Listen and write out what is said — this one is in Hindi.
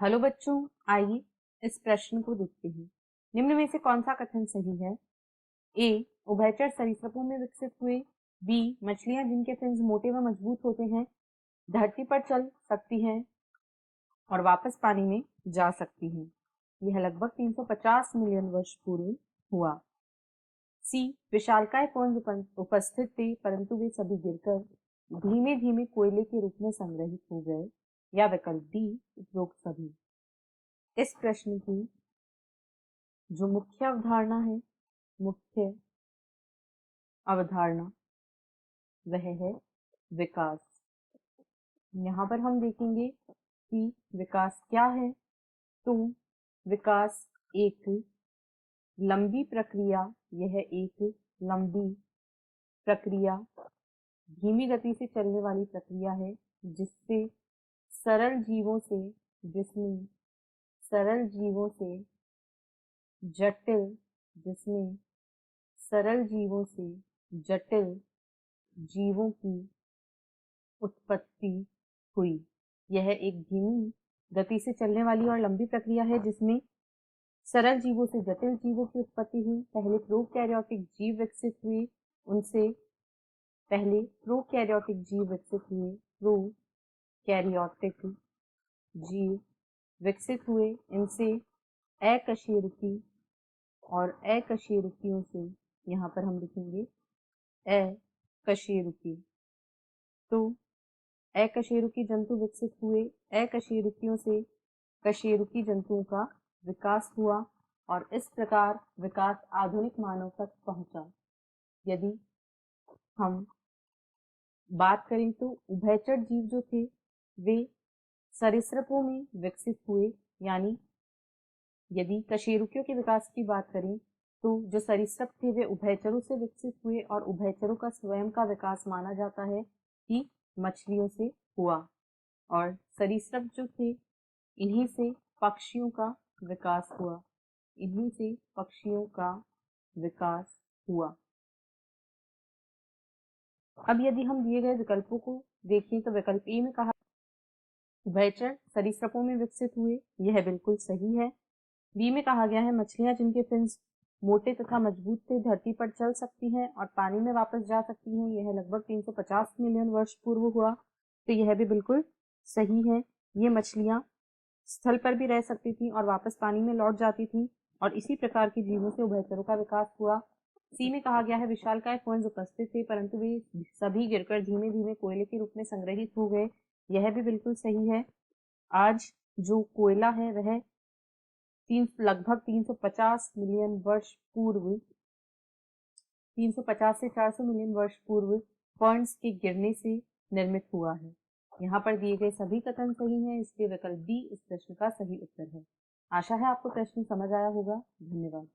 हेलो बच्चों, आइए इस प्रश्न को देखते हैं। निम्न में से कौन सा कथन सही है? ए, उभयचर सरीसृपों में विकसित हुए। बी, मछलियां जिनके फिन्स मोटे व मजबूत होते हैं धरती पर चल सकती हैं और वापस पानी में जा सकती हैं। यह लगभग 350 मिलियन वर्ष पूर्व हुआ। सी, विशालकाय पुंज उपस्थित थे परंतु वे सभी गिरकर धीमे धीमे कोयले के रूप में संग्रहित हो गए। या विकल्प डी, उपरोक्त सभी। इस प्रश्न की जो मुख्य अवधारणा है, मुख्य अवधारणा वह है विकास। यहाँ पर हम देखेंगे कि विकास क्या है। तो विकास एक लंबी प्रक्रिया, यह एक लंबी प्रक्रिया, धीमी गति से चलने वाली प्रक्रिया है जिससे सरल जीवों से जटिल जीवों की उत्पत्ति हुई। यह एक धीमी गति से चलने वाली और लंबी प्रक्रिया है जिसमें सरल जीवों से जटिल जीवों की उत्पत्ति हुई। पहले प्रोकैरियोटिक जीव विकसित हुए, प्रोकैरियोटिक जीव विकसित हुए। इनसे अकशेरुकी और अकशेरुकियों से, यहाँ पर हम लिखेंगे अकशेरुकी। तो अकशेरुकी जंतु विकसित हुए। अकशेरुकियों से कशेरुकी जंतुओं का विकास हुआ और इस प्रकार विकास आधुनिक मानव तक पहुंचा। यदि हम बात करें तो उभयचर जीव जो थे वे सरीसृपों में विकसित हुए। यानी यदि कशेरुकियों के विकास की बात करें तो जो सरीसृप थे वे उभयचरों से विकसित हुए और उभयचरों का स्वयं का विकास माना जाता है कि मछलियों से हुआ। और सरीसृप जो थे इन्हीं से पक्षियों का विकास हुआ। अब यदि हम दिए गए विकल्पों को देखें तो विकल्प ए में कहा उभयचर सरीसृपों में विकसित हुए, यह बिल्कुल सही है। बी में कहा गया है मछलियां जिनके फिन्स मोटे तथा मजबूत थे धरती पर चल सकती हैं और पानी में वापस जा सकती हैं, यह लगभग 350 मिलियन वर्ष पूर्व हुआ। तो यह भी बिल्कुल सही है। ये मछलियां स्थल पर भी रह सकती थी और वापस पानी में लौट जाती थी और इसी प्रकार के जीवों से उभयचरों का विकास हुआ। सी में कहा गया है विशालकाय पुंज उपस्थित थे परंतु वे सभी गिरकर धीमे धीमे कोयले के रूप में संग्रहित हो गए, यह भी बिल्कुल सही है। आज जो कोयला है वह लगभग 350 मिलियन वर्ष पूर्व 350 से 400 मिलियन वर्ष पूर्व फर्न्स के गिरने से निर्मित हुआ है। यहाँ पर दिए गए सभी कथन सही हैं, इसलिए विकल्प डी इस प्रश्न का सही उत्तर है। आशा है आपको प्रश्न समझ आया होगा। धन्यवाद।